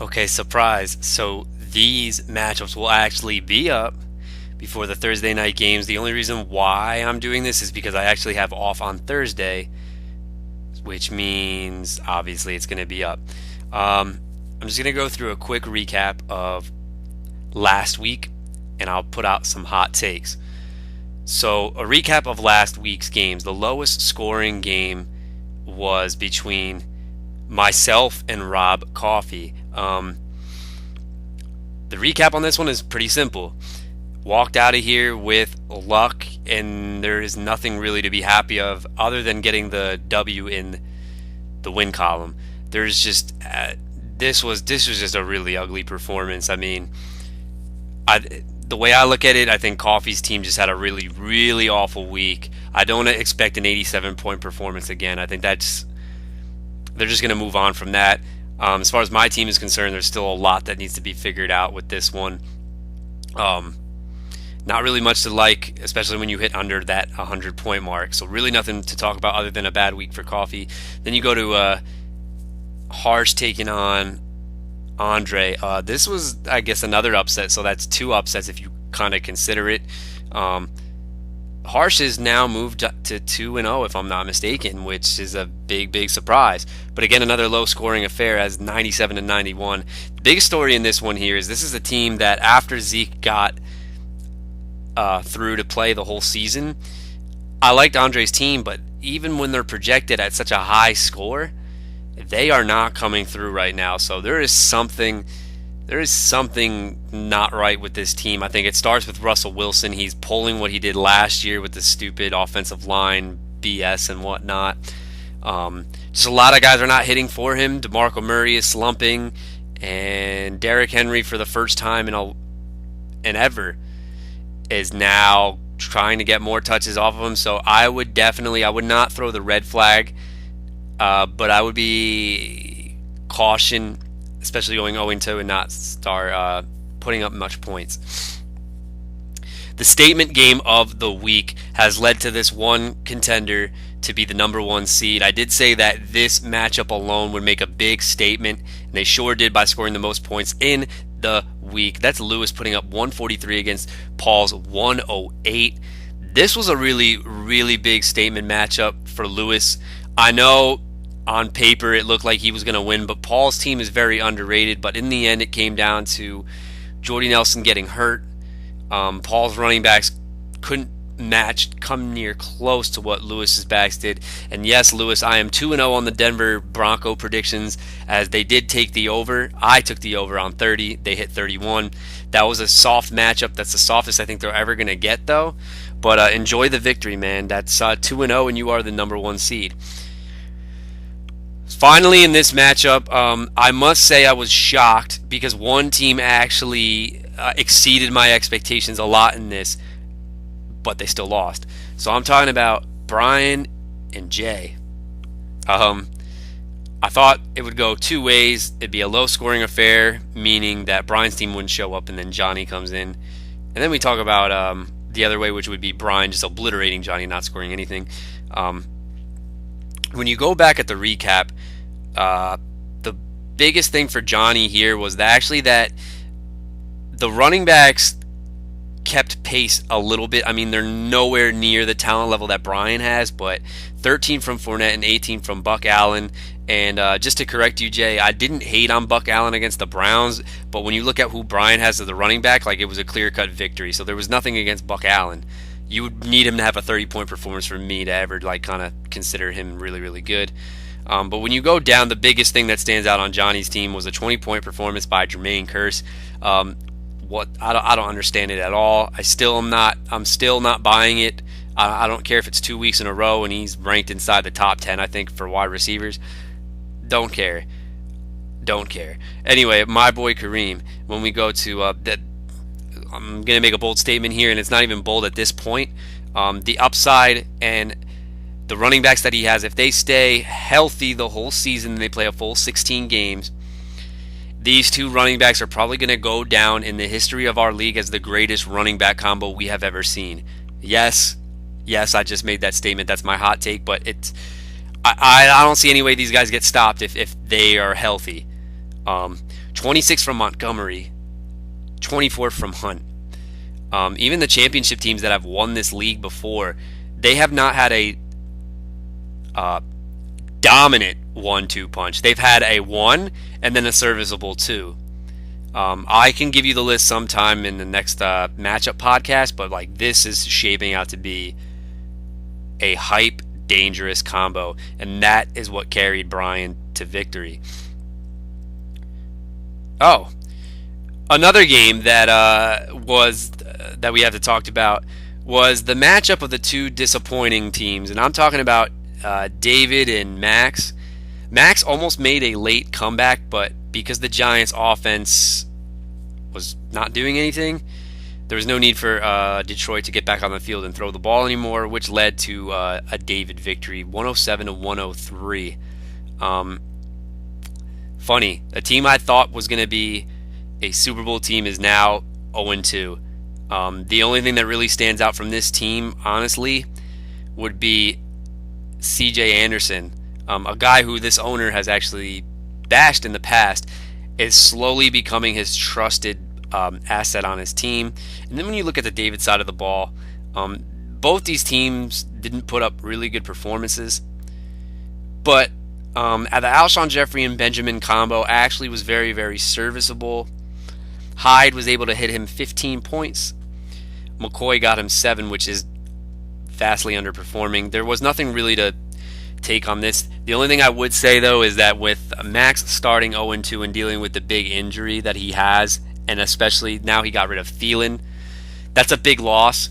Okay, surprise. So these matchups will actually be up before the Thursday night games. The only reason why I'm doing this is because I actually have off on Thursday, which means obviously it's going to be up. I'm just going to go through a quick recap of last week and I'll put out some hot takes. So, a recap of last week's games. The lowest scoring game was between myself and Rob Coffey. The recap on this one is pretty simple. Walked out of here with luck, and there is nothing really to be happy of other than getting the W in the win column. There's just this was just a really ugly performance. I mean, the way I look at it, I think Coffey's team just had a really awful week. I don't expect an 87-point performance again. I think that's they're just going to move on from that. As far as my team is concerned, there's still a lot that needs to be figured out with this one. Um, Not really much to like, especially when you hit under that 100-point mark. So really nothing to talk about other than a bad week for Coffee. Then you go to Harsh taking on Andre. This was, I guess, another upset. So that's two upsets if you kind of consider it. Um, Harsh is now moved to 2-0, if I'm not mistaken, which is a big surprise. But again, another low scoring affair as 97 and 91. The biggest story in this one here is this is a team that after Zeke got through to play the whole season, I liked Andre's team, but even when they're projected at such a high score, they are not coming through right now. So there is something not right with this team. I think it starts with Russell Wilson. He's pulling what he did last year with the stupid offensive line BS and whatnot. Just a lot of guys are not hitting for him. DeMarco Murray is slumping, and Derrick Henry for the first time in ever is now trying to get more touches off of him. So I would not throw the red flag, but I would be caution, especially going 0-2 and not start putting up much points. The statement game of the week has led to this one contender to be the number one seed. I did say that this matchup alone would make a big statement, and they sure did by scoring the most points in the week. That's Lewis putting up 143 against Paul's 108. This was a really big statement matchup for Lewis. I know on paper it looked like he was going to win, but Paul's team is very underrated. But in the end, it came down to Jordy Nelson getting hurt. Paul's running backs couldn't come near close to what Lewis's backs did. And yes, Lewis, I am 2-0 on the Denver Bronco predictions as they did take the over. I took the over on 30. They hit 31. That was a soft matchup. That's the softest I think they're ever going to get, though. But enjoy the victory, man. That's 2-0, and you are the number one seed. Finally, in this matchup, I must say I was shocked because one team actually exceeded my expectations a lot in this, but they still lost. So I'm talking about Brian and Jay. I thought it would go two ways. It'd be a low-scoring affair, meaning that Brian's team wouldn't show up, and then Johnny comes in. And then we talk about the other way, which would be Brian just obliterating Johnny, not scoring anything. When you go back at the recap, the biggest thing for Johnny here was that the running backs kept pace a little bit. I mean, they're nowhere near the talent level that Brian has, but 13 from Fournette and 18 from Buck Allen. And just to correct you, Jay, I didn't hate on Buck Allen against the Browns, but when you look at who Brian has as the running back, like it was a clear-cut victory. So there was nothing against Buck Allen. You would need him to have a 30-point performance for me to ever like kind of consider him really good. But when you go down, the biggest thing that stands out on Johnny's team was a 20-point performance by Jermaine Kearse. I don't understand it at all. I'm still not buying it. I don't care if it's 2 weeks in a row and he's ranked inside the top 10, I think, for wide receivers. Don't care. Anyway, my boy Kareem, when we go to that, I'm going to make a bold statement here, and it's not even bold at this point. The upside and the running backs that he has, if they stay healthy the whole season and they play a full 16 games, these two running backs are probably going to go down in the history of our league as the greatest running back combo we have ever seen. Yes, I just made that statement. That's my hot take, but I don't see any way these guys get stopped if they are healthy. 20 26 from Montgomery, 24 from Hunt. Even the championship teams that have won this league before, they have not had a dominant 1-2 punch. They've had a 1 and then a serviceable 2. I can give you the list sometime in the next matchup podcast, but like this is shaping out to be a hype, dangerous combo, and that is what carried Brian to victory. Oh, another game that that we have to talk about was the matchup of the two disappointing teams, and I'm talking about David and Max. Max almost made a late comeback, but because the Giants' offense was not doing anything, there was no need for Detroit to get back on the field and throw the ball anymore, which led to a David victory, 107 to 103. Funny, a team I thought was going to be a Super Bowl team is now 0-2. The only thing that really stands out from this team, honestly, would be C.J. Anderson, a guy who this owner has actually bashed in the past, is slowly becoming his trusted asset on his team. And then when you look at the David side of the ball, both these teams didn't put up really good performances, but at the Alshon Jeffrey and Benjamin combo actually was very, very serviceable. Hyde was able to hit him 15 points. McCoy got him 7, which is vastly underperforming. There was nothing really to take on this. The only thing I would say, though, is that with Max starting 0-2 and dealing with the big injury that he has, and especially now he got rid of Thielen, that's a big loss,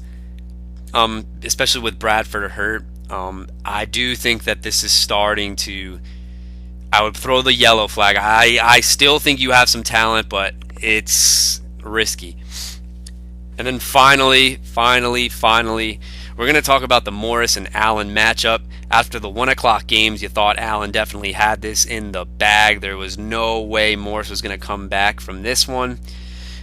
especially with Bradford hurt. I do think that this is starting to... I would throw the yellow flag. I still think you have some talent, but it's risky. And then finally, we're going to talk about the Morris and Allen matchup. After the 1 o'clock games, you thought Allen definitely had this in the bag. There was no way Morris was going to come back from this one.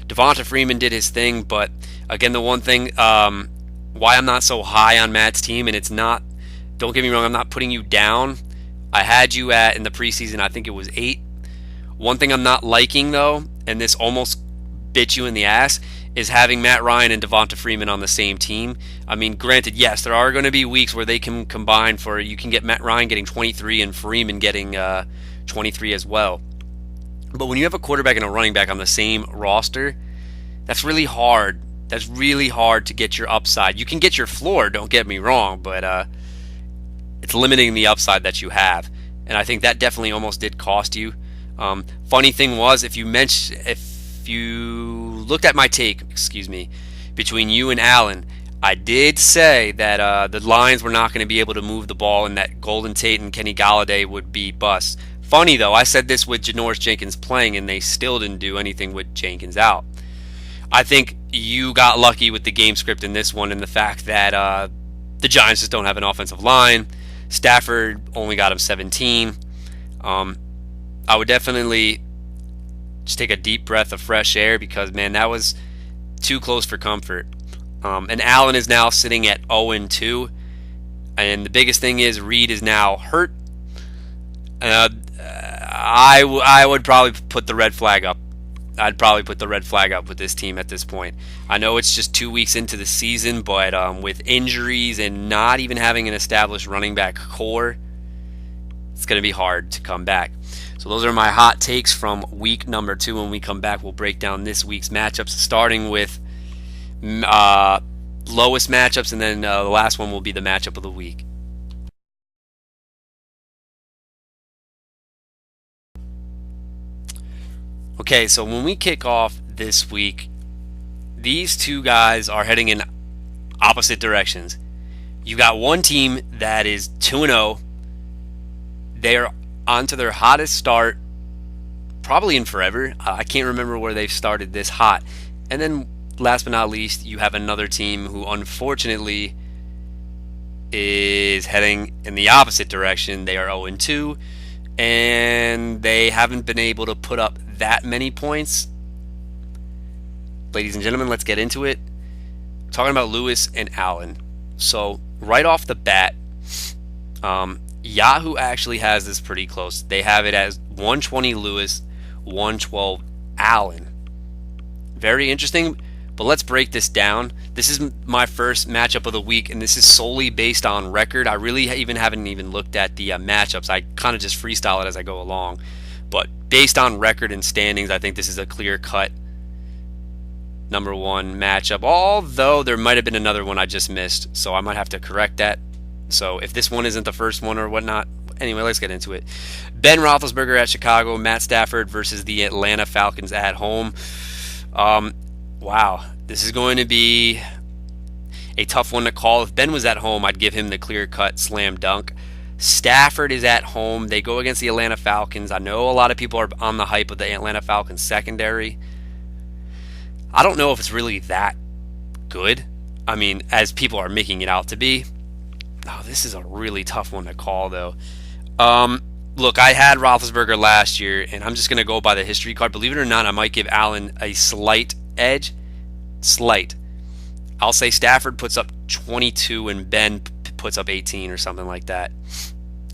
Devonta Freeman did his thing, but again, the one thing why I'm not so high on Matt's team, and it's not, don't get me wrong, I'm not putting you down. I had you at, in the preseason, I think it was 8. One thing I'm not liking, though, and this almost bit you in the ass, is having Matt Ryan and Devonta Freeman on the same team. I mean, granted, yes, there are going to be weeks where they can combine for, you can get Matt Ryan getting 23 and Freeman getting 23 as well. But when you have a quarterback and a running back on the same roster, that's really hard. That's really hard to get your upside. You can get your floor, don't get me wrong, but it's limiting the upside that you have. And I think that definitely almost did cost you. Funny thing was, if you looked at my take, between you and Allen, I did say that the Lions were not going to be able to move the ball and that Golden Tate and Kenny Galladay would be busts. Funny, though, I said this with Janoris Jenkins playing, and they still didn't do anything with Jenkins out. I think you got lucky with the game script in this one and the fact that the Giants just don't have an offensive line. Stafford only got him 17. I would definitely just take a deep breath of fresh air because, man, that was too close for comfort. And Allen is now sitting at 0-2. And the biggest thing is Reed is now hurt. I would probably put the red flag up. I'd probably put the red flag up with this team at this point. I know it's just 2 weeks into the season, but with injuries and not even having an established running back core, it's going to be hard to come back. So those are my hot takes from week number 2. When we come back, we'll break down this week's matchups, starting with lowest matchups, and then the last one will be the matchup of the week. Okay, so when we kick off this week, these two guys are heading in opposite directions. You got one team that is 2-0. They are onto their hottest start probably in forever. I can't remember where they've started this hot. And then last but not least, you have another team who unfortunately is heading in the opposite direction. They are 0-2, and they haven't been able to put up that many points. Ladies and gentlemen, let's get into it. We're talking about Lewis and Allen. So right off the bat, Yahoo actually has this pretty close. They have it as 120 Lewis, 112 Allen. Very interesting, but let's break this down. This is my first matchup of the week, and this is solely based on record. I really even haven't even looked at the matchups. I kind of just freestyle it as I go along. But based on record and standings, I think this is a clear-cut number one matchup, although there might have been another one I just missed, so I might have to correct that. So if this one isn't the first one or whatnot, anyway, let's get into it. Ben Roethlisberger at Chicago, Matt Stafford versus the Atlanta Falcons at home. Wow, this is going to be a tough one to call. If Ben was at home, I'd give him the clear-cut slam dunk. Stafford is at home. They go against the Atlanta Falcons. I know a lot of people are on the hype of the Atlanta Falcons secondary. I don't know if it's really that good. I mean, as people are making it out to be. Oh, this is a really tough one to call, though. Look, I had Roethlisberger last year, and I'm just going to go by the history card. Believe it or not, I might give Allen a slight edge. Slight. I'll say Stafford puts up 22 and Ben puts up 18 or something like that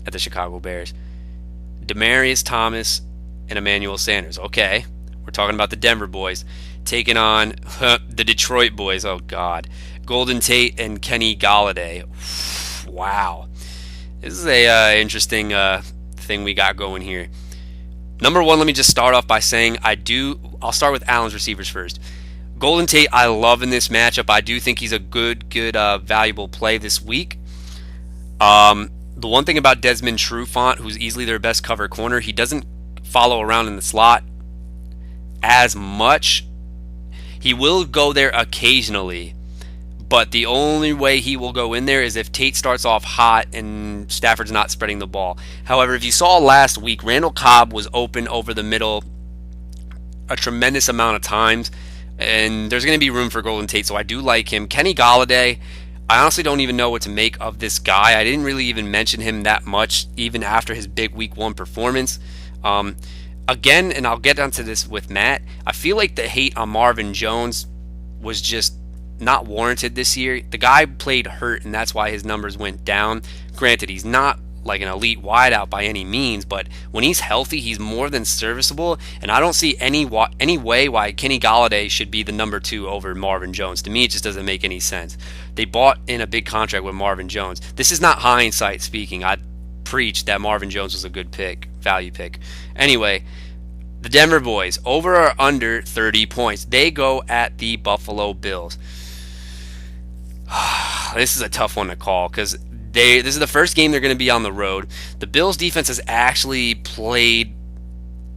at the Chicago Bears. Demaryius Thomas and Emmanuel Sanders. Okay, we're talking about the Denver boys taking on the Detroit boys. Oh, God. Golden Tate and Kenny Galladay. Wow. This is a interesting thing we got going here. Number one, let me just start off by saying I'll start with Allen's receivers first. Golden Tate, I love in this matchup. I do think he's a good, valuable play this week. The one thing about Desmond Trufant, who's easily their best cover corner, he doesn't follow around in the slot as much. He will go there occasionally, but the only way he will go in there is if Tate starts off hot and Stafford's not spreading the ball. However, if you saw last week, Randall Cobb was open over the middle a tremendous amount of times, and there's going to be room for Golden Tate, so I do like him. Kenny Galladay, I honestly don't even know what to make of this guy. I didn't really even mention him that much, even after his big Week 1 performance. Again, and I'll get onto this with Matt, I feel like the hate on Marvin Jones was just not warranted this year. The guy played hurt, and that's why his numbers went down. Granted, he's not like an elite wideout by any means, but when he's healthy, he's more than serviceable, and I don't see any way why Kenny Galladay should be the number 2 over Marvin Jones. To me, it just doesn't make any sense. They bought in a big contract with Marvin Jones. This is not hindsight speaking. I preached that Marvin Jones was a good pick, value pick. Anyway, the Denver boys, over or under 30 points. They go at the Buffalo Bills. This is a tough one to call because this is the first game they're going to be on the road. The Bills defense has actually played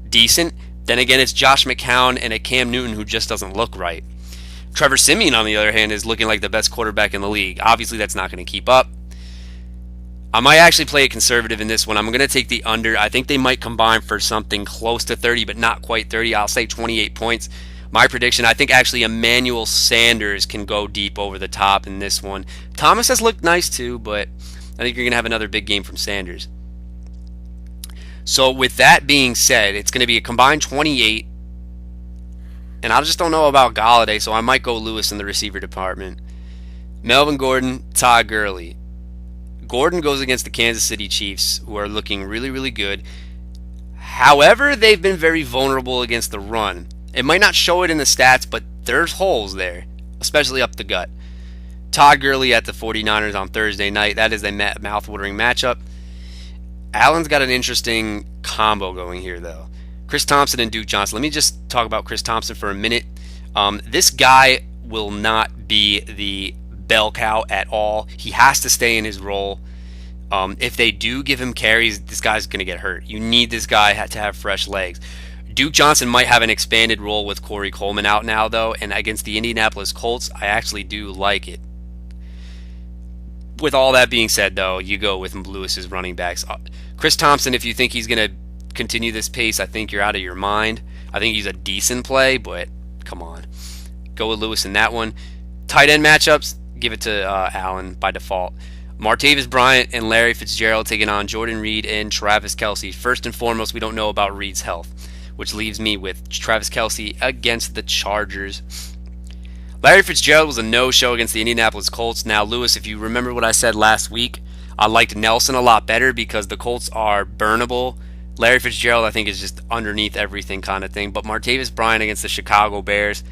decent. Then again, it's Josh McCown and a Cam Newton who just doesn't look right. Trevor Siemian, on the other hand, is looking like the best quarterback in the league. Obviously, that's not going to keep up. I might actually play it conservative in this one. I'm going to take the under. I think they might combine for something close to 30, but not quite 30. I'll say 28 points. My prediction, I think actually Emmanuel Sanders can go deep over the top in this one. Thomas has looked nice too, but I think you're going to have another big game from Sanders. So with that being said, it's going to be a combined 28. And I just don't know about Galladay, so I might go Lewis in the receiver department. Melvin Gordon, Todd Gurley. Gordon goes against the Kansas City Chiefs, who are looking really, really good. However, they've been very vulnerable against the run. It might not show it in the stats, but there's holes there, especially up the gut. Todd Gurley at the 49ers on Thursday night. That is a mouth-watering matchup. Allen's got an interesting combo going here, though. Chris Thompson and Duke Johnson. Let me just talk about Chris Thompson for a minute. This guy will not be the bell cow at all. He has to stay in his role. If they do give him carries, this guy's going to get hurt. You need this guy to have fresh legs. Duke Johnson might have an expanded role with Corey Coleman out now, though, and against the Indianapolis Colts, I actually do like it. With all that being said, though, you go with Lewis's running backs. Chris Thompson, if you think he's going to continue this pace, I think you're out of your mind. I think he's a decent play, but come on. Go with Lewis in that one. Tight end matchups, give it to Allen by default. Martavis Bryant and Larry Fitzgerald taking on Jordan Reed and Travis Kelce. First and foremost, we don't know about Reed's health, which leaves me with Travis Kelce against the Chargers. Larry Fitzgerald was a no-show against the Indianapolis Colts. Now, Lewis, if you remember what I said last week, I liked Nelson a lot better because the Colts are burnable. Larry Fitzgerald, I think, is just underneath everything kind of thing. But Martavis Bryant against the Chicago Bears,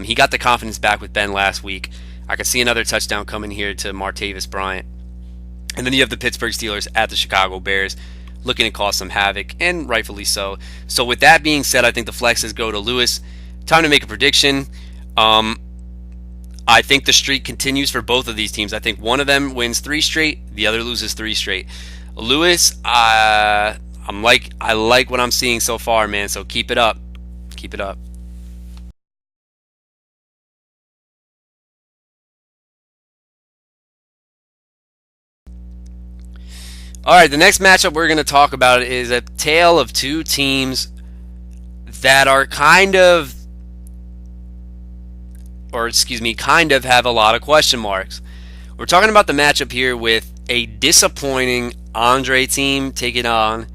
he got the confidence back with Ben last week. I could see another touchdown coming here to Martavis Bryant. And then you have the Pittsburgh Steelers at the Chicago Bears, looking to cause some havoc, and rightfully so. So with that being said, I think the flexes go to Lewis. Time to make a prediction. I think the streak continues for both of these teams. I think one of them wins 3 straight, the other loses 3 straight. Lewis, I like what I'm seeing so far, man. So keep it up. Keep it up. All right, the next matchup we're going to talk about is a tale of two teams that are kind of have a lot of question marks. We're talking about the matchup here with a disappointing Andre team taking on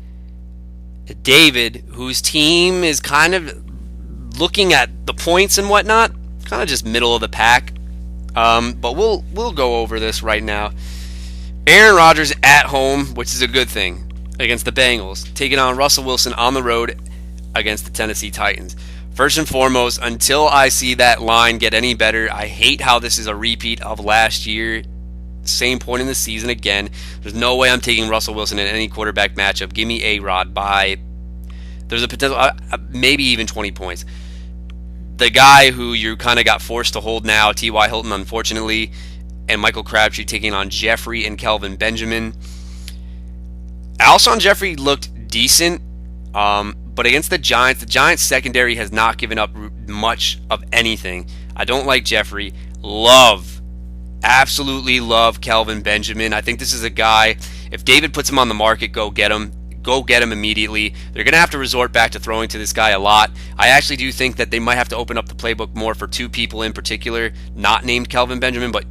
David, whose team is kind of looking at the points and whatnot, kind of just middle of the pack. But we'll go over this right now. Aaron Rodgers at home, which is a good thing, against the Bengals, taking on Russell Wilson on the road against the Tennessee Titans. First and foremost, until I see that line get any better, I hate how this is a repeat of last year. Same point in the season again. There's no way I'm taking Russell Wilson in any quarterback matchup. Give me A-Rod by, there's a potential, maybe even 20 points. The guy who you kind of got forced to hold now, T.Y. Hilton, unfortunately, and Michael Crabtree taking on Jeffrey and Kelvin Benjamin. Alshon Jeffrey looked decent, but against the Giants secondary has not given up much of anything. I don't like Jeffrey. Absolutely love Kelvin Benjamin. I think this is a guy, if David puts him on the market, go get him. Go get him immediately. They're going to have to resort back to throwing to this guy a lot. I actually do think that they might have to open up the playbook more for 2 people in particular, not named Kelvin Benjamin, but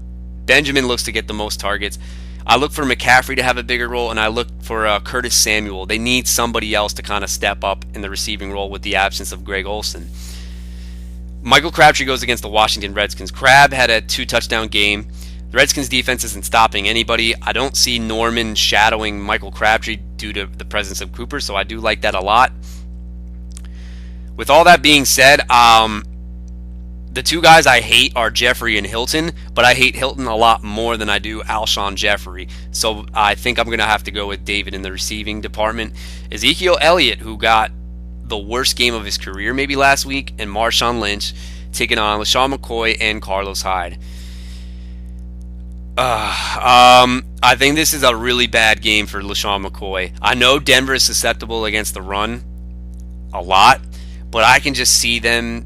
Benjamin looks to get the most targets. I look for McCaffrey to have a bigger role, and I look for Curtis Samuel. They need somebody else to kind of step up in the receiving role with the absence of Greg Olsen. Michael Crabtree goes against the Washington Redskins. Crab had a 2-touchdown game. The Redskins defense isn't stopping anybody. I don't see Norman shadowing Michael Crabtree due to the presence of Cooper, so I do like that a lot. With all that being said, the 2 guys I hate are Jeffrey and Hilton, but I hate Hilton a lot more than I do Alshon Jeffrey. So I think I'm going to have to go with David in the receiving department. Ezekiel Elliott, who got the worst game of his career maybe last week, and Marshawn Lynch taking on LaShawn McCoy and Carlos Hyde. I think this is a really bad game for LaShawn McCoy. I know Denver is susceptible against the run a lot, but I can just see them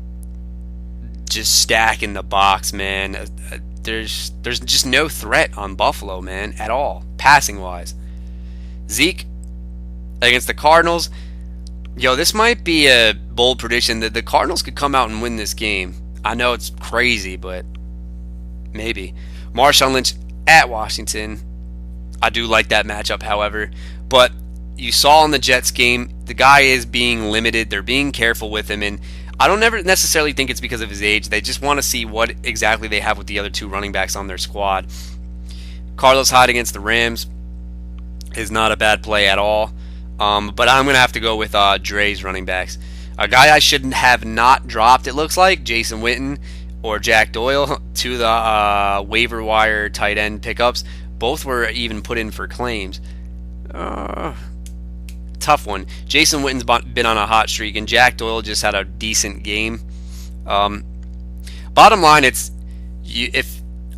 just stacking the box, man. There's just no threat on Buffalo, man, at all, passing wise. Zeke against the Cardinals. Yo, this might be a bold prediction that the Cardinals could come out and win this game. I know it's crazy, but maybe. Marshawn Lynch at Washington. I do like that matchup, however. But you saw in the Jets game, the guy is being limited. They're being careful with him, and I don't ever necessarily think it's because of his age. They just want to see what exactly they have with the other 2 running backs on their squad. Carlos Hyde against the Rams is not a bad play at all. But I'm going to have to go with Dre's running backs. A guy I shouldn't have not dropped, it looks like, Jason Witten or Jack Doyle, 2 of the waiver wire tight end pickups. Both were even put in for claims. Tough one. Jason Witten's been on a hot streak, and Jack Doyle just had a decent game. Bottom line, if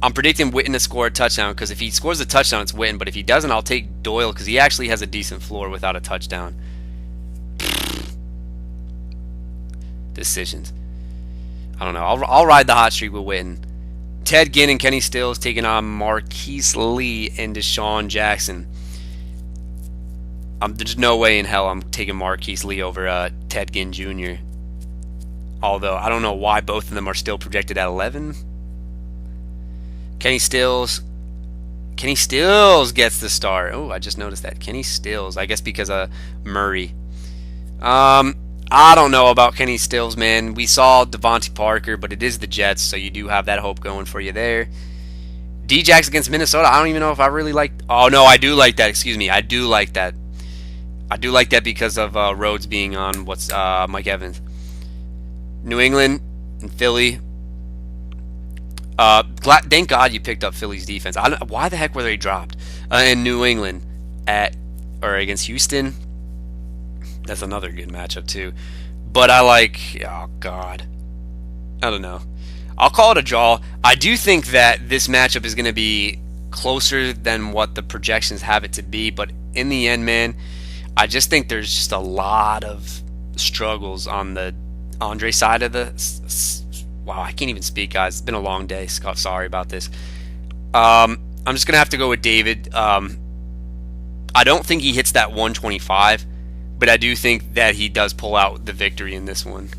I'm predicting Witten to score a touchdown, because if he scores a touchdown, it's Witten. But if he doesn't, I'll take Doyle because he actually has a decent floor without a touchdown. Decisions. I don't know. I'll ride the hot streak with Witten. Ted Ginn and Kenny Stills taking on Marquise Lee and Deshaun Jackson. There's no way in hell I'm taking Marquise Lee over Ted Ginn Jr. Although I don't know why both of them are still projected at 11. Kenny Stills gets the start. Oh, I just noticed that. Kenny Stills. I guess because of Murray. I don't know about Kenny Stills, man. We saw Devontae Parker, but it is the Jets, so you do have that hope going for you there. D-Jax against Minnesota. I don't even know if I really like... Oh, no, I do like that. Excuse me. I do like that. I do like that because of Rhodes being on Mike Evans. New England and Philly. Thank God you picked up Philly's defense. I don't, why the heck were they dropped in New England at or against Houston? That's another good matchup too. But I like. Oh God, I don't know. I'll call it a draw. I do think that this matchup is going to be closer than what the projections have it to be. But in the end, man, I just think there's just a lot of struggles on the Andre side of the. Wow, I can't even speak, guys. It's been a long day. Sorry about this. I'm just gonna have to go with David. I don't think he hits that 125, but I do think that he does pull out the victory in this one.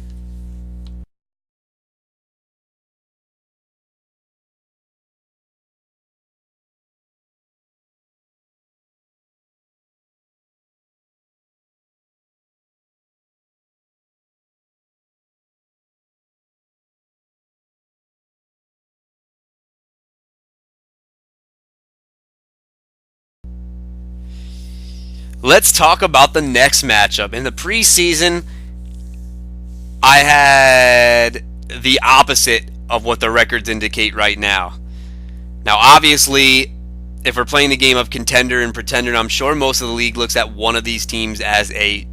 Let's talk about the next matchup. In the preseason, I had the opposite of what the records indicate right now. Now, obviously, if we're playing the game of contender and pretender, I'm sure most of the league looks at one of these teams as a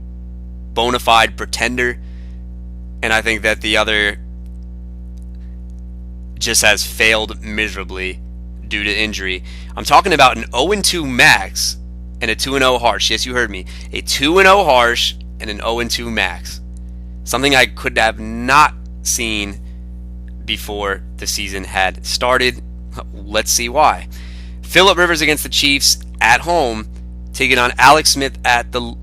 bona fide pretender, and I think that the other just has failed miserably due to injury. I'm talking about an 0-2 Max and a 2-0 Harsh. Yes, you heard me. A 2-0 Harsh and an 0-2 Max. Something I could have not seen before the season had started. Let's see why. Phillip Rivers against the Chiefs at home, taking on Alex Smith at the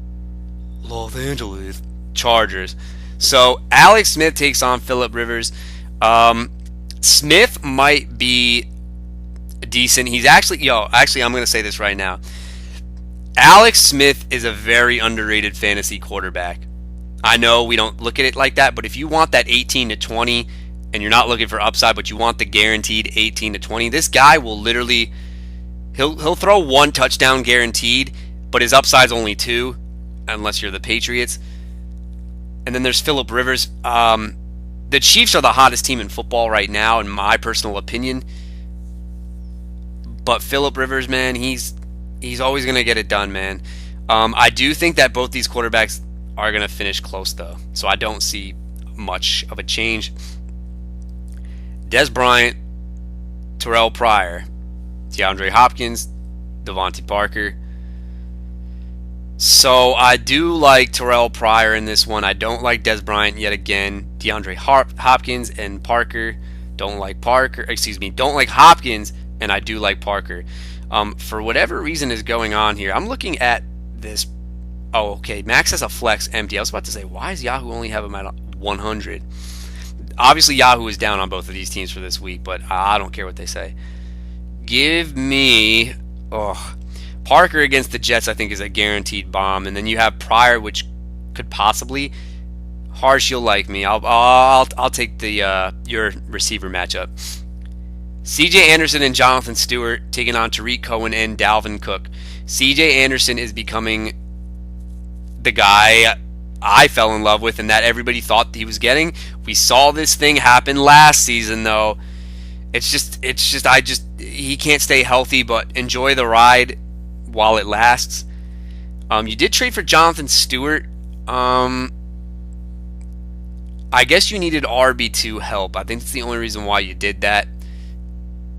Los Angeles Chargers. So Alex Smith takes on Phillip Rivers. Smith might be decent. He's actually, I'm going to say this right now. Alex Smith is a very underrated fantasy quarterback. I know we don't look at it like that, but if you want that 18 to 20 and you're not looking for upside, but you want the guaranteed 18 to 20, this guy will literally he'll throw one touchdown guaranteed, but his upside's only two unless you're the Patriots. And then there's Phillip Rivers. The Chiefs are the hottest team in football right now, in my personal opinion. But Phillip Rivers, man, he's always going to get it done, man. I do think that both these quarterbacks are going to finish close, though. So I don't see much of a change. Dez Bryant, Terrell Pryor, DeAndre Hopkins, Devontae Parker. So I do like Terrell Pryor in this one. I don't like Dez Bryant yet again. DeAndre Hopkins and Parker. Don't like Hopkins, and I do like Parker. For whatever reason is going on here, I'm looking at this. Oh, okay. Max has a flex empty. I was about to say, why does Yahoo only have him at 100? Obviously, Yahoo is down on both of these teams for this week, but I don't care what they say. Give me Parker against the Jets. I think is a guaranteed bomb, and then you have Pryor, which could possibly. Harsh, you'll like me. I'll take the your receiver matchup. C.J. Anderson and Jonathan Stewart taking on Tariq Cohen and Dalvin Cook. C.J. Anderson is becoming the guy I fell in love with and that everybody thought he was getting. We saw this thing happen last season, though. He can't stay healthy, but enjoy the ride while it lasts. You did trade for Jonathan Stewart. I guess you needed RB2 help. I think that's the only reason why you did that.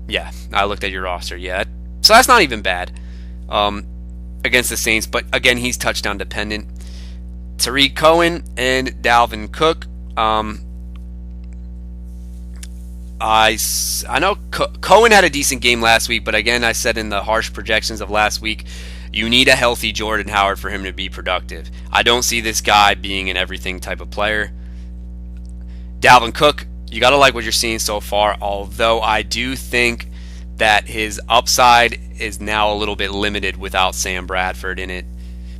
Yeah, I looked at your roster. Yeah, so that's not even bad against the Saints. But again, he's touchdown dependent. Tariq Cohen and Dalvin Cook. I know Cohen had a decent game last week, but again, I said in the harsh projections of last week, you need a healthy Jordan Howard for him to be productive. I don't see this guy being an everything type of player. Dalvin Cook, you got to like what you're seeing so far, although I do think that his upside is now a little bit limited without Sam Bradford in it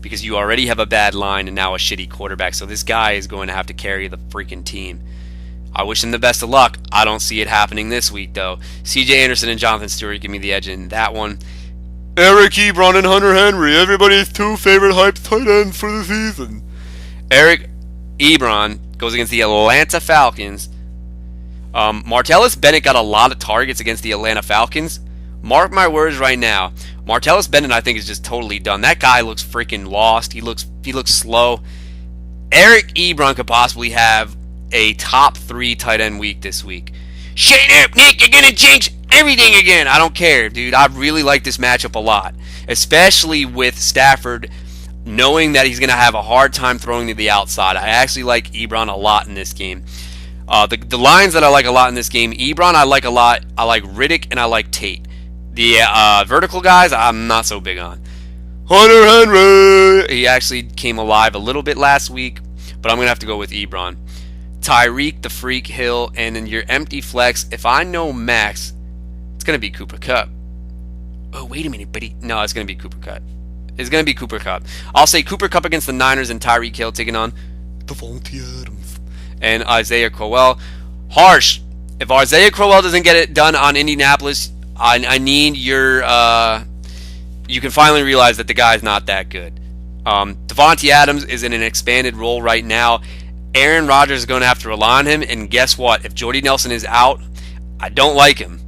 because you already have a bad line and now a shitty quarterback, so this guy is going to have to carry the freaking team. I wish him the best of luck. I don't see it happening this week, though. C.J. Anderson and Jonathan Stewart give me the edge in that one. Eric Ebron and Hunter Henry, everybody's two favorite hyped tight ends for the season. Eric Ebron goes against the Atlanta Falcons. Martellus Bennett got a lot of targets against the Atlanta Falcons. Mark my words right now. Martellus Bennett, I think, is just totally done. That guy looks freaking lost. He looks slow. Eric Ebron could possibly have a top 3 tight end week this week. Shut up, Nick. You're going to jinx everything again. I don't care, dude. I really like this matchup a lot, especially with Stafford knowing that he's going to have a hard time throwing to the outside. I actually like Ebron a lot in this game. The lines that I like a lot in this game, Ebron I like a lot. I like Riddick and I like Tate. The vertical guys, I'm not so big on. Hunter Henry, he actually came alive a little bit last week, but I'm going to have to go with Ebron. Tyreek, the Freak, Hill, and then your empty flex. If I know Max, it's going to be Cooper Kupp. Oh, wait a minute, buddy. No, it's going to be Cooper Kupp. It's going to be Cooper Kupp. I'll say Cooper Kupp against the Niners and Tyreek Hill taking on Devontae Adams and Isaiah Crowell. Harsh. If Isaiah Crowell doesn't get it done on Indianapolis, I need your... you can finally realize that the guy's not that good. Devontae Adams is in an expanded role right now. Aaron Rodgers is going to have to rely on him, and guess what? If Jordy Nelson is out, I don't like him.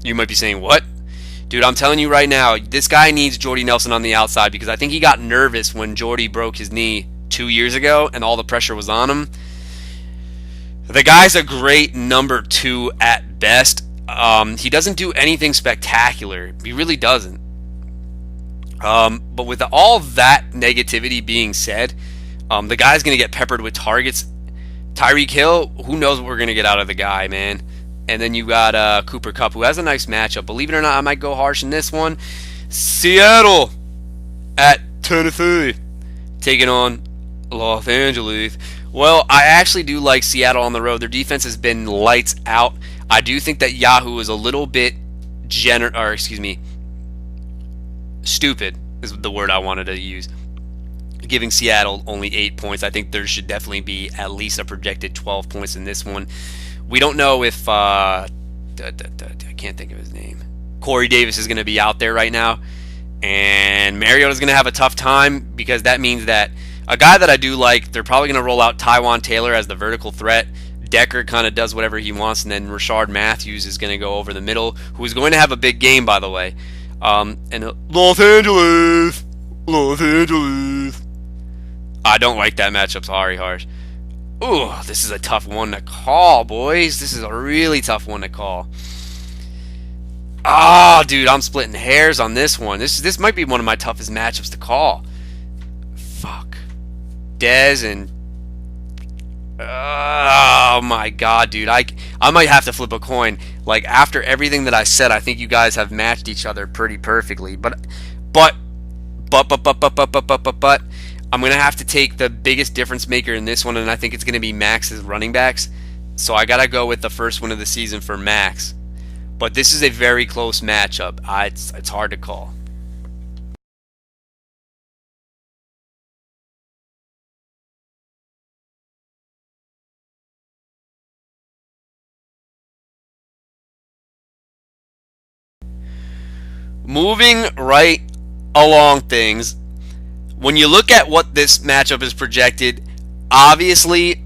You might be saying, what? Dude, I'm telling you right now, this guy needs Jordy Nelson on the outside because I think he got nervous when Jordy broke his knee 2 years ago and all the pressure was on him. The guy's a great number 2 at best. He doesn't do anything spectacular. He really doesn't. But with all that negativity being said, the guy's going to get peppered with targets. Tyreek Hill, who knows what we're going to get out of the guy, man. And then you got Cooper Kupp, who has a nice matchup. Believe it or not, I might go harsh in this one. Seattle at Tennessee, taking on Los Angeles. Well, I actually do like Seattle on the road. Their defense has been lights out. I do think that Yahoo is a little bit stupid is the word I wanted to use. Giving Seattle only 8 points. I think there should definitely be at least a projected 12 points in this one. We don't know if I can't think of his name. Corey Davis is going to be out there right now, and Mariota's going to have a tough time because that means that a guy that I do like, they're probably going to roll out Tywan Taylor as the vertical threat. Decker kind of does whatever he wants, and then Rashard Matthews is going to go over the middle, who is going to have a big game, by the way. And Los Angeles. I don't like that matchup. Sorry, Harsh. Ooh, this is a tough one to call, boys. This is a really tough one to call. Ah, dude, I'm splitting hairs on this one. This might be one of my toughest matchups to call. Fuck. Dez and... oh, my God, dude. I might have to flip a coin. Like, after everything that I said, I think you guys have matched each other pretty perfectly. But I'm going to have to take the biggest difference maker in this one, and I think it's going to be Max's running backs. So I got to go with the first one of the season for Max. But this is a very close matchup. It's hard to call. Moving right along things, when you look at what this matchup is projected, obviously,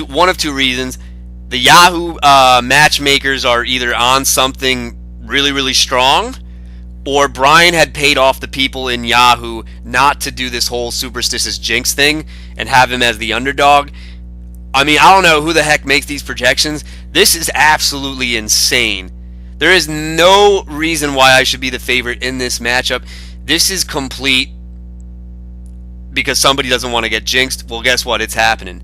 one of two reasons. The Yahoo matchmakers are either on something really, really strong, or Brian had paid off the people in Yahoo not to do this whole superstitious jinx thing and have him as the underdog. I mean, I don't know who the heck makes these projections. This is absolutely insane. There is no reason why I should be the favorite in this matchup. This is complete because somebody doesn't want to get jinxed. Well, guess what? It's happening.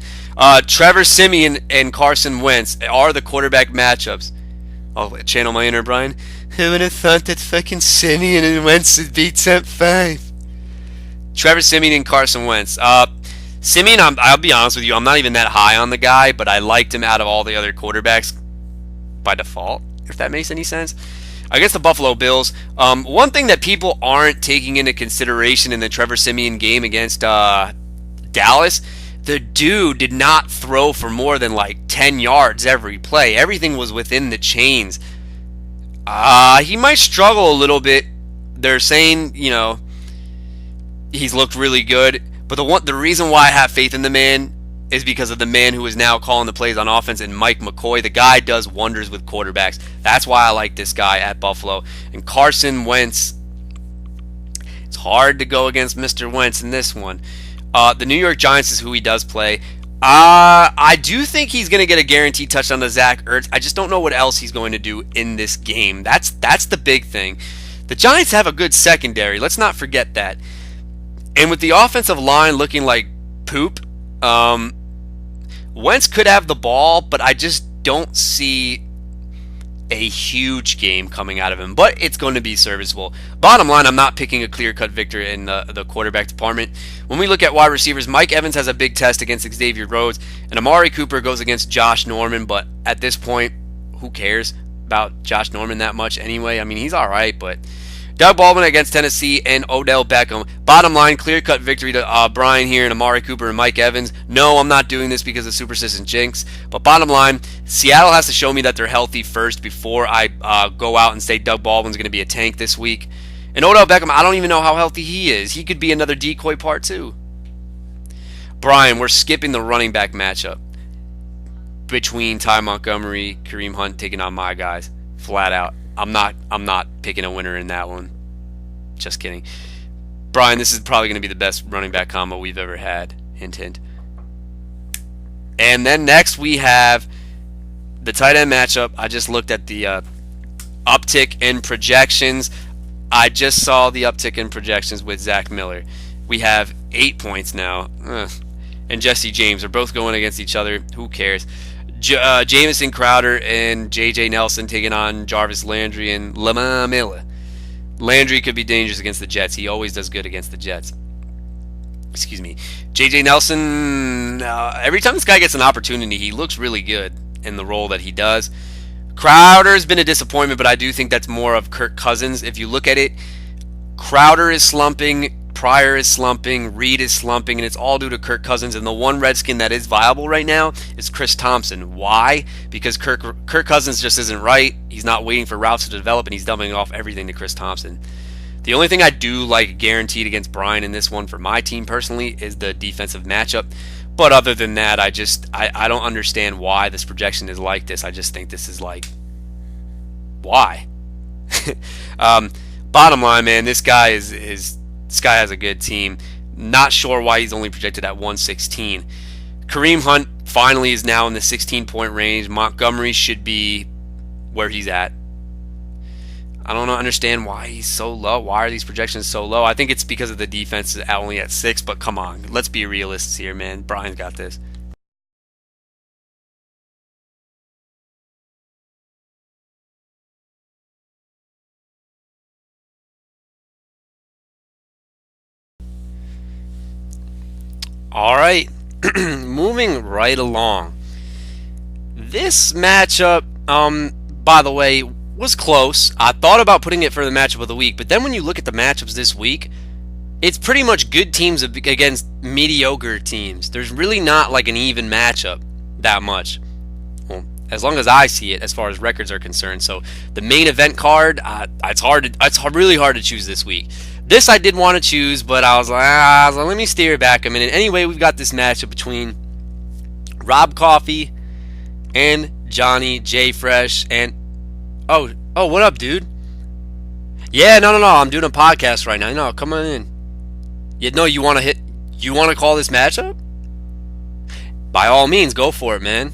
Trevor Siemian and Carson Wentz are the quarterback matchups. I'll channel my inner Brian. Who would have thought that fucking Siemian and Wentz would beat top 5? Trevor Siemian and Carson Wentz. Siemian, I'll be honest with you, I'm not even that high on the guy, but I liked him out of all the other quarterbacks by default, if that makes any sense. I guess the Buffalo Bills. One thing that people aren't taking into consideration in the Trevor Siemian game against Dallas, the dude did not throw for more than like 10 yards every play. Everything was within the chains. He might struggle a little bit they're saying, he's looked really good. But the reason why I have faith in the man is because of the man who is now calling the plays on offense, and Mike McCoy. The guy does wonders with quarterbacks. That's why I like this guy at Buffalo. And Carson Wentz, it's hard to go against Mr. Wentz in this one. The New York Giants is who he does play. I do think he's going to get a guaranteed touchdown to Zach Ertz. I just don't know what else he's going to do in this game. That's the big thing. The Giants have a good secondary. Let's not forget that. And with the offensive line looking like poop, Wentz could have the ball, but I just don't see a huge game coming out of him. But it's going to be serviceable. Bottom line, I'm not picking a clear-cut victory in the quarterback department. When we look at wide receivers, Mike Evans has a big test against Xavier Rhodes, and Amari Cooper goes against Josh Norman. But at this point, who cares about Josh Norman that much anyway? I mean, he's all right, but Doug Baldwin against Tennessee and Odell Beckham. Bottom line, clear-cut victory to Brian here and Amari Cooper and Mike Evans. No, I'm not doing this because of superstition jinx. But bottom line, Seattle has to show me that they're healthy first before I go out and say Doug Baldwin's going to be a tank this week. And Odell Beckham, I don't even know how healthy he is. He could be another decoy part two. Brian, we're skipping the running back matchup between Ty Montgomery, Kareem Hunt taking on my guys. Flat out. I'm not picking a winner in that one. Just kidding. Brian, this is probably going to be the best running back combo we've ever had. Hint, hint. And then next we have the tight end matchup. I just looked at the uptick in projections. I just saw the uptick in projections with Zach Miller. We have 8 points now. And Jesse James are both going against each other. Who cares? Jamison Crowder and J.J. Nelson taking on Jarvis Landry and Lamar Miller. Landry could be dangerous against the Jets. He always does good against the Jets. Excuse me. J.J. Nelson, every time this guy gets an opportunity, he looks really good in the role that he does. Crowder's been a disappointment, but I do think that's more of Kirk Cousins. If you look at it, Crowder is slumping, Pryor is slumping, Reed is slumping, and it's all due to Kirk Cousins. And the one Redskin that is viable right now is Chris Thompson. Why? Because Kirk Cousins just isn't right. He's not waiting for routes to develop, and he's dumping off everything to Chris Thompson. The only thing I do like guaranteed against Brian in this one for my team personally is the defensive matchup. But other than that, I don't understand why this projection is like this. I just think this is like, why? Bottom line, man, this guy has a good team. Not sure why he's only projected at 116. Kareem Hunt finally is now in the 16-point range. Montgomery should be where he's at. I don't understand why he's so low. Why are these projections so low? I think it's because of the defense is only at 6, but come on. Let's be realists here, man. Brian's got this. All right. Moving right along. This matchup, by the way, was close. I thought about putting it for the matchup of the week, but then when you look at the matchups this week, it's pretty much good teams against mediocre teams. There's really not like an even matchup that much. Well, as long as I see it, as far as records are concerned. So the main event card, it's really hard to choose this week. This I did want to choose, but I was like, let me steer it back a minute. Anyway, we've got this matchup between Rob Coffey and Johnny J. Fresh. And oh, what up, dude? Yeah, no, I'm doing a podcast right now. No, come on in. You want to call this matchup? By all means, go for it, man.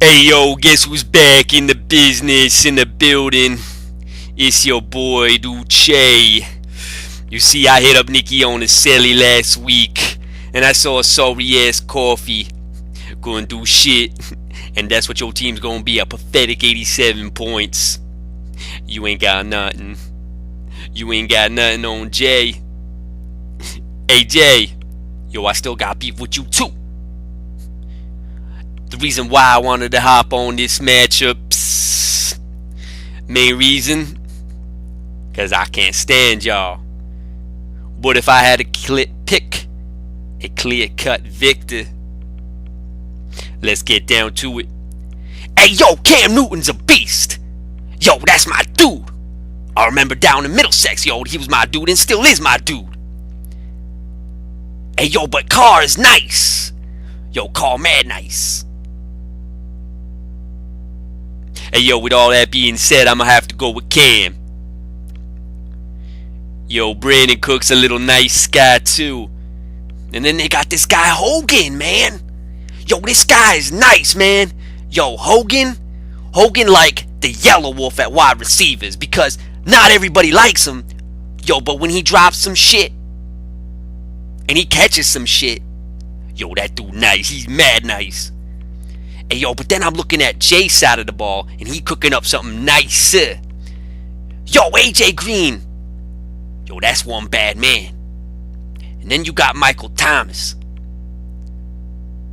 Hey, yo, guess who's back in the business, in the building? It's your boy, Duce. You see, I hit up Nikki on the celly last week, and I saw a sorry-ass Coffey gonna do shit, and that's what your team's gonna be, a pathetic 87 points. You ain't got nothing. You ain't got nothing on Jay. Hey, Jay. Yo, I still got beef with you, too. The reason why I wanted to hop on this matchup, main reason, because I can't stand y'all. But if I had to pick a clear-cut victor, let's get down to it. Hey, yo, Cam Newton's a beast. Yo, that's my dude. I remember down in Middlesex, yo, he was my dude and still is my dude. Hey, yo, but Carr is nice. Yo, Carr mad nice. Hey, yo, with all that being said, I'm going to have to go with Cam. Yo, Brandon Cook's a little nice guy, too. And then they got this guy Hogan, man. Yo, this guy is nice, man. Yo, Hogan like the yellow wolf at wide receivers because not everybody likes him. Yo, but when he drops some shit and he catches some shit, yo, that dude nice. He's mad nice. Hey, yo, but then I'm looking at Jay's side of the ball and he cooking up something nicer. Yo, AJ Green. Yo, that's one bad man. And then you got Michael Thomas.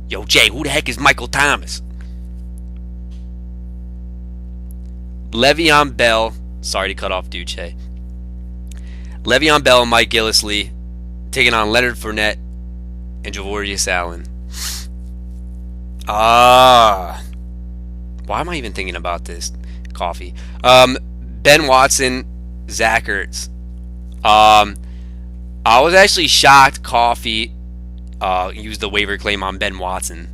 Yo, Jay, who the heck is Michael Thomas? Le'Veon Bell. Sorry to cut off Duce. Le'Veon Bell and Mike Gillislee taking on Leonard Fournette and Javorius Allen. Why am I even thinking about this? Coffee. Ben Watson, Zach Ertz. I was actually shocked Coffee used the waiver claim on Ben Watson.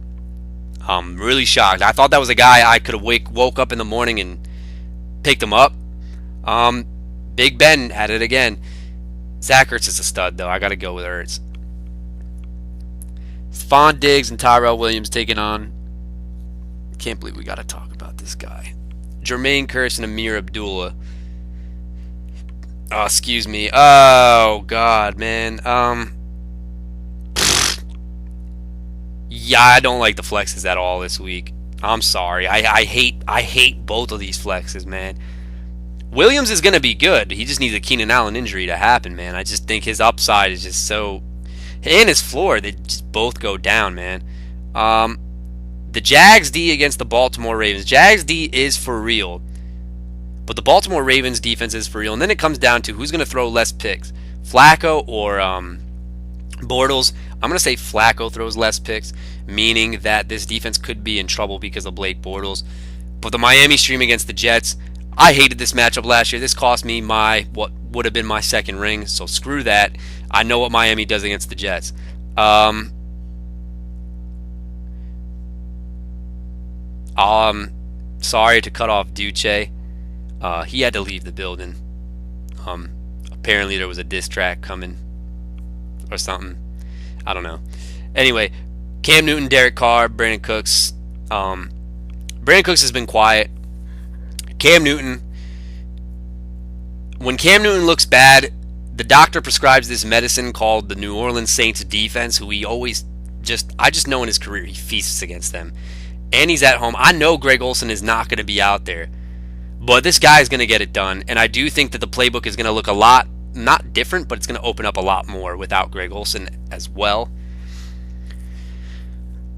Really shocked. I thought that was a guy I could have woke up in the morning and picked him up. Big Ben had it again. Zach Ertz is a stud, though. I got to go with Ertz. Stephon Diggs and Tyrell Williams taking on. Can't believe we got to talk about this guy. Jermaine Kearse and Amir Abdullah. Oh, excuse me. Oh, God, man. Yeah, I don't like the flexes at all this week. I'm sorry. I hate both of these flexes, man. Williams is going to be good. He just needs a Keenan Allen injury to happen, man. I just think his upside is just so... And his floor, they just both go down, man. The Jags D against the Baltimore Ravens. Jags D is for real. But the Baltimore Ravens defense is for real. And then it comes down to who's going to throw less picks. Flacco or Bortles. I'm going to say Flacco throws less picks, meaning that this defense could be in trouble because of Blake Bortles. But the Miami stream against the Jets, I hated this matchup last year. This cost me what would have been my second ring, so screw that. I know what Miami does against the Jets. Sorry to cut off Duce. He had to leave the building. Apparently there was a diss track coming or something. I don't know. Anyway, Cam Newton, Derek Carr, Brandon Cooks. Brandon Cooks has been quiet. Cam Newton, when Cam Newton looks bad, the doctor prescribes this medicine called the New Orleans Saints defense, who I just know in his career he feasts against them. And he's at home. I know Greg Olsen is not going to be out there, but this guy is going to get it done. And I do think that the playbook is going to look a lot, not different, but it's going to open up a lot more without Greg Olsen as well.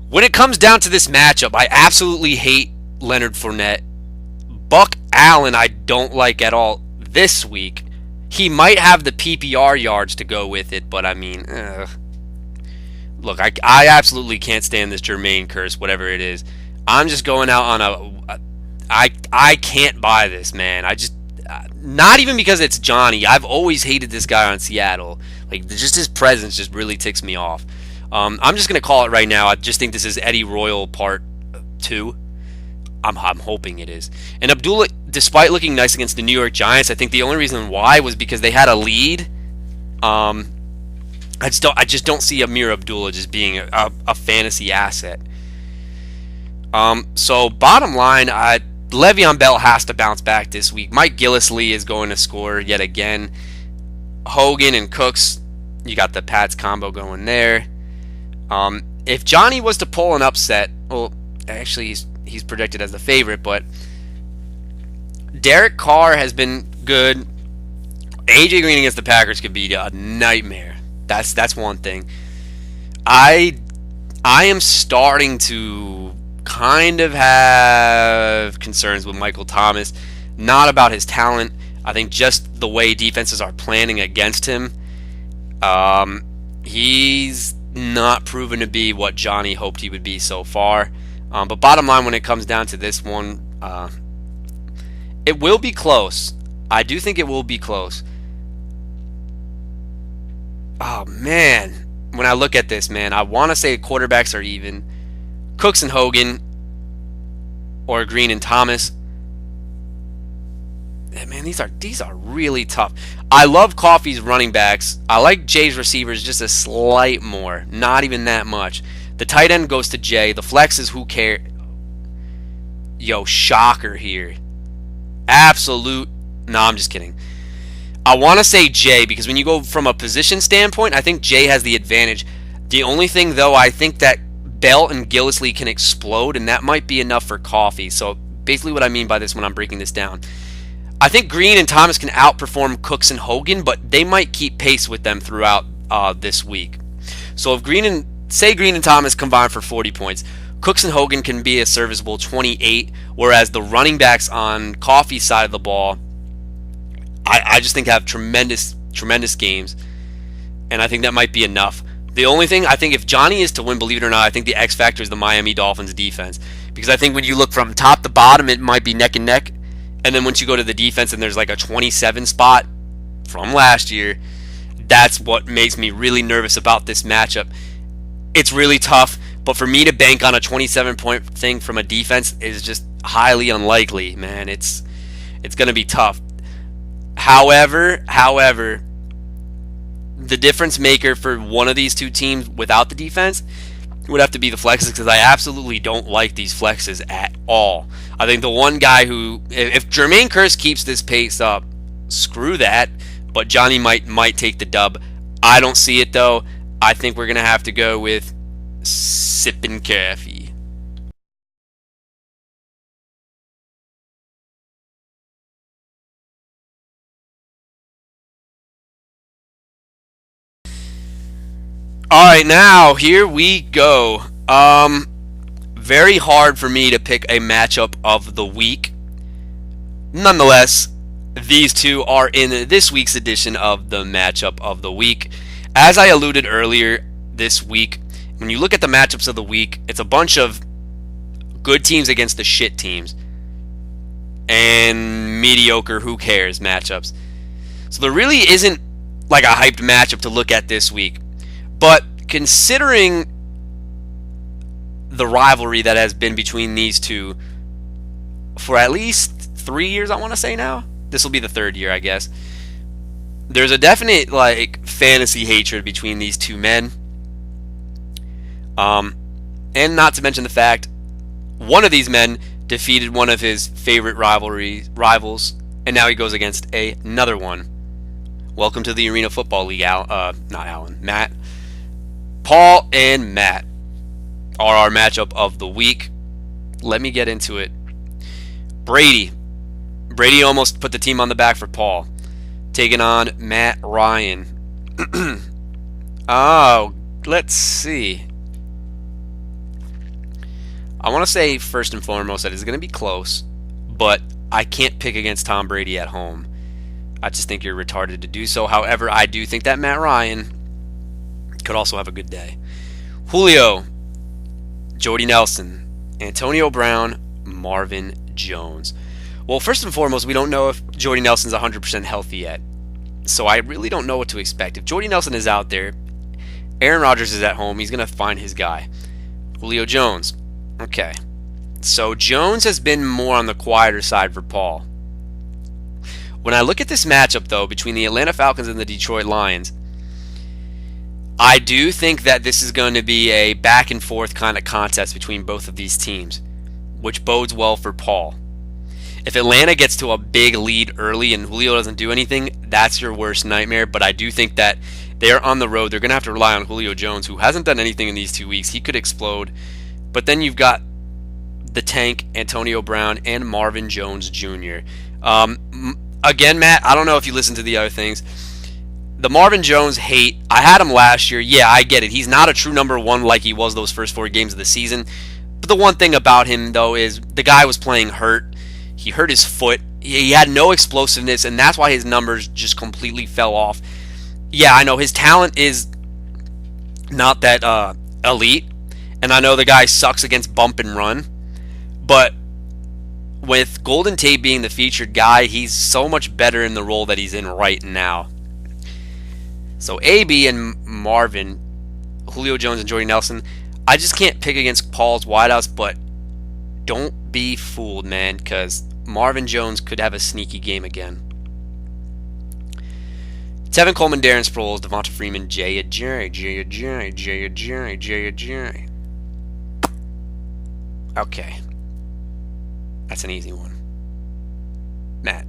When it comes down to this matchup, I absolutely hate Leonard Fournette. Buck Allen I don't like at all this week. He might have the PPR yards to go with it, but I mean, look, I absolutely can't stand this Jermaine Kearse, whatever it is. I'm just going out on I can't buy this, man. Not even because it's Johnny. I've always hated this guy on Seattle. Like, just his presence just really ticks me off. I'm just going to call it right now. I just think this is Eddie Royal part 2. I'm hoping it is. And Abdullah, despite looking nice against the New York Giants, I think the only reason why was because they had a lead. I just don't see Amir Abdullah just being a fantasy asset. So bottom line, Le'Veon Bell has to bounce back this week. Mike Gillislee is going to score yet again. Hogan and Cooks, you got the Pats combo going there. If Johnny was to pull an upset, well, actually he's predicted as the favorite, but Derek Carr has been good. AJ Green against the Packers could be a nightmare. That's one thing. I am starting to kind of have concerns with Michael Thomas. Not about his talent. I think just the way defenses are planning against him. He's not proven to be what Johnny hoped he would be so far. But bottom line, when it comes down to this one, It will be close. I do think it will be close. Oh, man. When I look at this, man, I want to say quarterbacks are even. Cooks and Hogan or Green and Thomas. Man, these are really tough. I love Coffey's running backs. I like Jay's receivers just a slight more, not even that much. The tight end goes to Jay. The flex is who cares. Yo, shocker here. Absolute. No, I'm just kidding. I want to say Jay because when you go from a position standpoint, I think Jay has the advantage. The only thing, though, I think that Bell and Gillisley can explode, and that might be enough for Coffey. So basically what I mean by this when I'm breaking this down. I think Green and Thomas can outperform Cooks and Hogan, but they might keep pace with them throughout this week. So if Green and Thomas combine for 40 points, Cooks and Hogan can be a serviceable 28, whereas the running backs on Coffey's side of the ball, I just think have tremendous games, and I think that might be enough. The only thing, I think if Johnny is to win, believe it or not, I think the X factor is the Miami Dolphins defense, because I think when you look from top to bottom, it might be neck and neck. And then once you go to the defense and there's like a 27 spot from last year, that's what makes me really nervous about this matchup. It's really tough, but for me to bank on a 27-point thing from a defense is just highly unlikely, man. It's going to be tough. However, the difference maker for one of these two teams without the defense would have to be the flexes, because I absolutely don't like these flexes at all. I think the one guy who, if Jermaine Kearse keeps this pace up, screw that, but Johnny might take the dub. I don't see it, though. I think we're going to have to go with Sippin' Coffey. All right, now here we go. Very hard for me to pick a matchup of the week. Nonetheless, these two are in this week's edition of the matchup of the week. As I alluded earlier this week, when you look at the matchups of the week, it's a bunch of good teams against the shit teams and mediocre who cares matchups. So there really isn't like a hyped matchup to look at this week. But considering the rivalry that has been between these two for at least 3 years, I want to say now. This will be the third year, I guess. There's a definite like fantasy hatred between these two men. And not to mention the fact one of these men defeated one of his favorite rivals, and now he goes against another one. Welcome to the Arena Football League, Matt. Paul and Matt are our matchup of the week. Let me get into it. Brady almost put the team on the back for Paul, taking on Matt Ryan. Oh, let's see. I want to say first and foremost that it's going to be close, but I can't pick against Tom Brady at home. I just think you're retarded to do so. However, I do think that Matt Ryan could also have a good day. Julio, Jordy Nelson, Antonio Brown, Marvin Jones. Well, first and foremost, we don't know if Jordy Nelson's 100% healthy yet. So I really don't know what to expect. If Jordy Nelson is out there, Aaron Rodgers is at home, he's going to find his guy. Julio Jones. Okay. So Jones has been more on the quieter side for Paul. When I look at this matchup, though, between the Atlanta Falcons and the Detroit Lions, I do think that this is going to be a back and forth kind of contest between both of these teams, which bodes well for Paul. If Atlanta gets to a big lead early and Julio doesn't do anything, that's your worst nightmare. But I do think that they're on the road. They're going to have to rely on Julio Jones, who hasn't done anything in these 2 weeks. He could explode. But then you've got the tank, Antonio Brown, and Marvin Jones Jr. Again, Matt, I don't know if you listened to the other things. The Marvin Jones hate, I had him last year. Yeah, I get it. He's not a true number one like he was those first 4 games of the season. But the one thing about him, though, is the guy was playing hurt. He hurt his foot. He had no explosiveness, and that's why his numbers just completely fell off. Yeah, I know his talent is not that elite, and I know the guy sucks against bump and run. But with Golden Tate being the featured guy, he's so much better in the role that he's in right now. So AB and Marvin, Julio Jones and Jordy Nelson, I just can't pick against Paul's wideouts, but don't be fooled, man, because Marvin Jones could have a sneaky game again. Tevin Coleman, Darren Sproles, Devonta Freeman, Jay Ajayi. Okay. That's an easy one. Matt.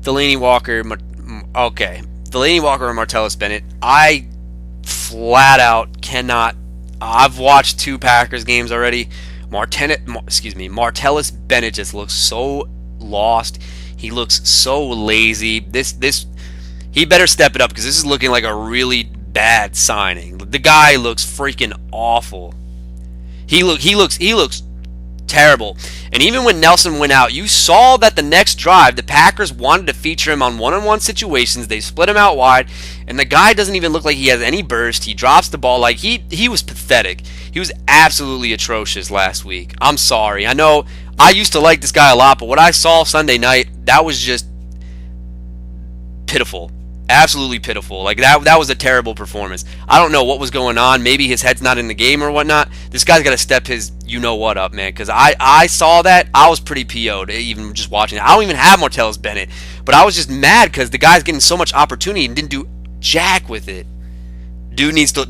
Delaney Walker. Okay. Delaney Walker or Martellus Bennett. I flat out cannot. I've watched 2 Packers games already. Martellus Bennett just looks so lost. He looks so lazy. He better step it up because this is looking like a really bad signing. The guy looks freaking awful. He looks terrible. And even when Nelson went out, you saw that the next drive, the Packers wanted to feature him on one-on-one situations. They split him out wide, and the guy doesn't even look like he has any burst. He drops the ball like he was pathetic. He was absolutely atrocious last week. I'm sorry. I know I used to like this guy a lot, but what I saw Sunday night, that was just pitiful. Absolutely pitiful. Like that was a terrible performance. I don't know what was going on. Maybe his head's not in the game or whatnot. This guy's got to step his you-know-what up, man, because I saw that. I was pretty PO'd even just watching it. I don't even have Martellus Bennett, but I was just mad because the guy's getting so much opportunity and didn't do jack with it. Dude needs to...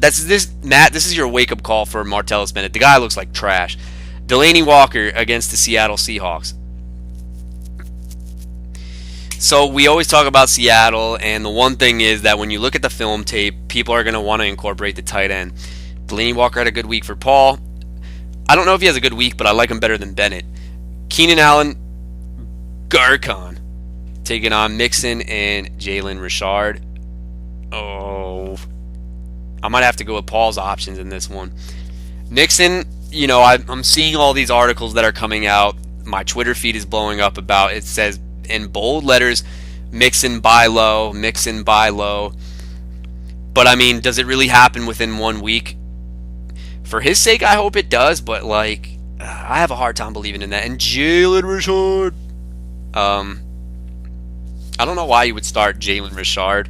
Matt, this is your wake-up call for Martellus Bennett. The guy looks like trash. Delaney Walker against the Seattle Seahawks. So we always talk about Seattle, and the one thing is that when you look at the film tape, people are going to want to incorporate the tight end. Delaney Walker had a good week for Paul. I don't know if he has a good week, but I like him better than Bennett. Keenan Allen, Garcon, taking on Mixon and Jalen Richard. Oh, I might have to go with Paul's options in this one. Mixon, I'm seeing all these articles that are coming out. My Twitter feed is blowing up about it. Says in bold letters, Mixon buy low, Mixon buy low. But I mean, does it really happen within 1 week? For his sake, I hope it does, but I have a hard time believing in that. And Jalen Richard, I don't know why you would start Jalen Richard.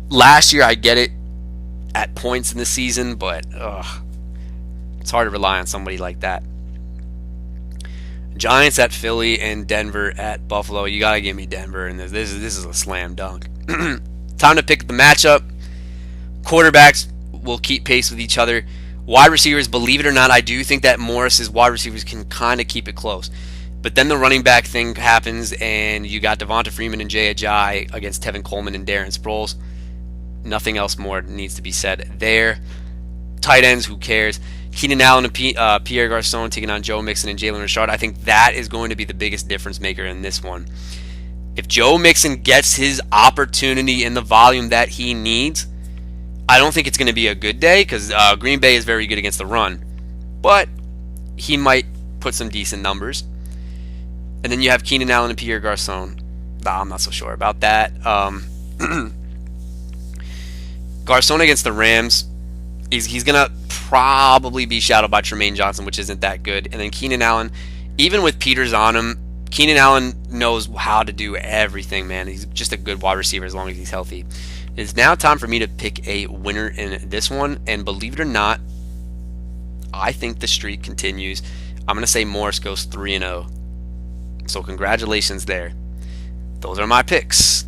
Last year, I get it at points in the season, but it's hard to rely on somebody like that. Giants at Philly and Denver at Buffalo. You gotta give me Denver, and this is a slam dunk. Time to pick the matchup. Quarterbacks will keep pace with each other. Wide receivers, believe it or not, I do think that Morris's wide receivers can kind of keep it close. But then the running back thing happens, and you got Devonta Freeman and Jay Ajayi against Tevin Coleman and Darren Sproles. Nothing else more needs to be said there. Tight ends, who cares? Keenan Allen and Pierre Garçon taking on Joe Mixon and Jalen Richard. I think that is going to be the biggest difference maker in this one. If Joe Mixon gets his opportunity in the volume that he needs, I don't think it's going to be a good day because Green Bay is very good against the run. But he might put some decent numbers. And then you have Keenan Allen and Pierre Garçon. I'm not so sure about that. Garçon against the Rams, he's going to probably be shadowed by Tremaine Johnson, which isn't that good. And then Keenan Allen, even with Peters on him, Keenan Allen knows how to do everything, man. He's just a good wide receiver as long as he's healthy. It's now time for me to pick a winner in this one, and believe it or not, I think the streak continues. I'm going to say Morris goes 3-0. So congratulations there. Those are my picks.